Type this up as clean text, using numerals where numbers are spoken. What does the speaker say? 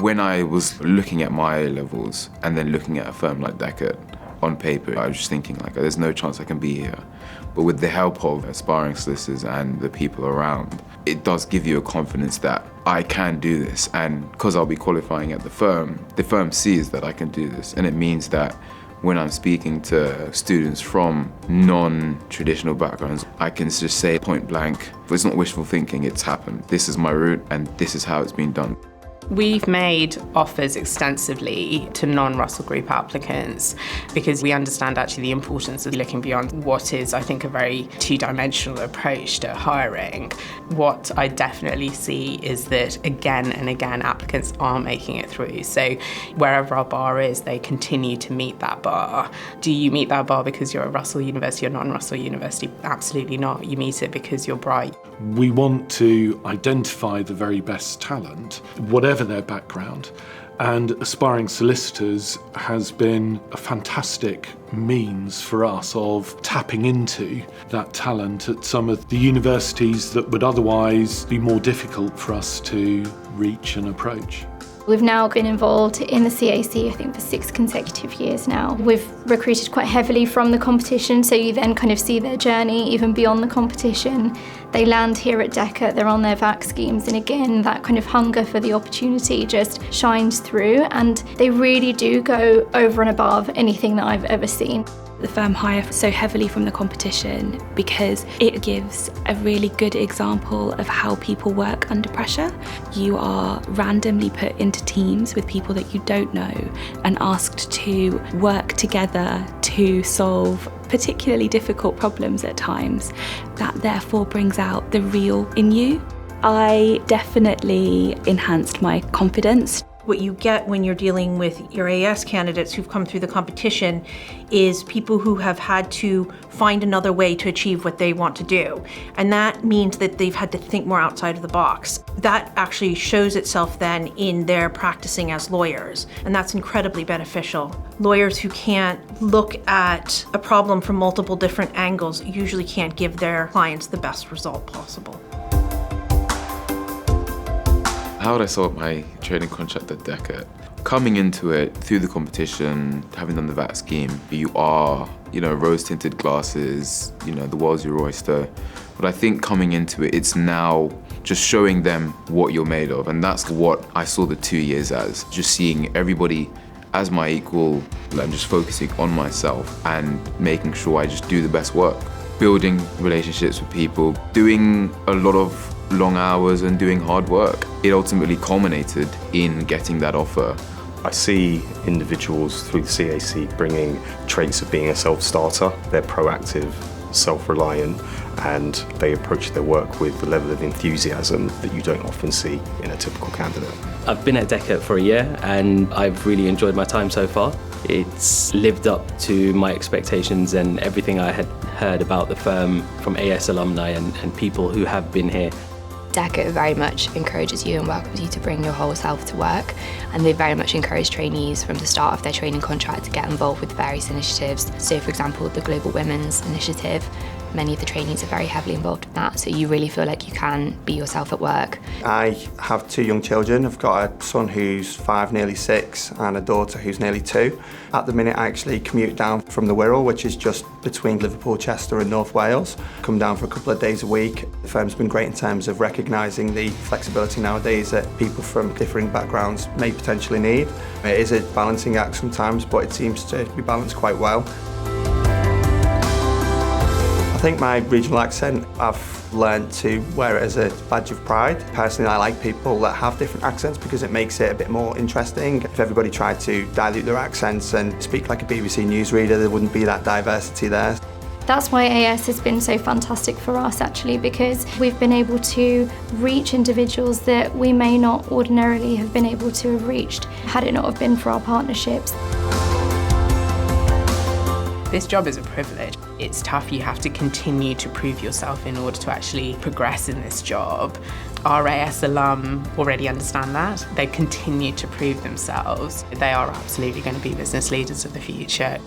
When I was looking at my A-levels and then looking at a firm like Dechert, on paper, I was just thinking, like, there's no chance I can be here. But with the help of aspiring solicitors and the people around, it does give you a confidence that I can do this. And because I'll be qualifying at the firm sees that I can do this. And it means that when I'm speaking to students from non-traditional backgrounds, I can just say point blank, it's not wishful thinking, it's happened. This is my route and this is how it's been done. We've made offers extensively to non-Russell Group applicants because we understand actually the importance of looking beyond what is, I think, a very two-dimensional approach to hiring. What I definitely see is that again and again applicants are making it through. So wherever our bar is, they continue to meet that bar. Do you meet that bar because you're at Russell University or non-Russell University? Absolutely not. You meet it because you're bright. We want to identify the very best talent, whatever their background, and aspiring solicitors has been a fantastic means for us of tapping into that talent at some of the universities that would otherwise be more difficult for us to reach and approach. We've now been involved in the CAC, I think, for 6 consecutive years now. We've recruited quite heavily from the competition, so you then kind of see their journey even beyond the competition. They land here at Dechert, they're on their VAC schemes, and again, that kind of hunger for the opportunity just shines through, and they really do go over and above anything that I've ever seen. The firm hire so heavily from the competition because it gives a really good example of how people work under pressure. You are randomly put into teams with people that you don't know and asked to work together to solve particularly difficult problems at times. That therefore brings out the real in you. I definitely enhanced my confidence. What you get when you're dealing with your AS candidates who've come through the competition is people who have had to find another way to achieve what they want to do. And that means that they've had to think more outside of the box. That actually shows itself then in their practicing as lawyers. And that's incredibly beneficial. Lawyers who can't look at a problem from multiple different angles usually can't give their clients the best result possible. How would I sort my training contract at Dechert? Coming into it through the competition, having done the VAT scheme, you are, rose-tinted glasses, the world's your oyster. But I think coming into it, it's now just showing them what you're made of. And that's what I saw the 2 years as, just seeing everybody as my equal. I'm just focusing on myself and making sure I just do the best work. Building relationships with people, doing a lot of long hours and doing hard work. It ultimately culminated in getting that offer. I see individuals through the CAC bringing traits of being a self-starter. They're proactive, self-reliant, and they approach their work with the level of enthusiasm that you don't often see in a typical candidate. I've been at Dechert for a year and I've really enjoyed my time so far. It's lived up to my expectations and everything I had heard about the firm from AS Alumni and people who have been here. Dechert very much encourages you and welcomes you to bring your whole self to work, and they very much encourage trainees from the start of their training contract to get involved with various initiatives. So for example, the Global Women's Initiative, many of the trainees are very heavily involved in that, so you really feel like you can be yourself at work. I have 2 young children. I've got a son who's 5, nearly 6, and a daughter who's nearly 2. At the minute I actually commute down from the Wirral, which is just between Liverpool, Chester and North Wales. Come down for a couple of days a week. The firm's been great in terms of recognising the flexibility nowadays that people from differing backgrounds may potentially need. It is a balancing act sometimes, but it seems to be balanced quite well. I think my regional accent, I've learned to wear it as a badge of pride. Personally, I like people that have different accents because it makes it a bit more interesting. If everybody tried to dilute their accents and speak like a BBC newsreader, there wouldn't be that diversity there. That's why AS has been so fantastic for us actually, because we've been able to reach individuals that we may not ordinarily have been able to have reached had it not have been for our partnerships. This job is a privilege. It's tough, you have to continue to prove yourself in order to actually progress in this job. Our AS alum already understand that. They continue to prove themselves. They are absolutely going to be business leaders of the future.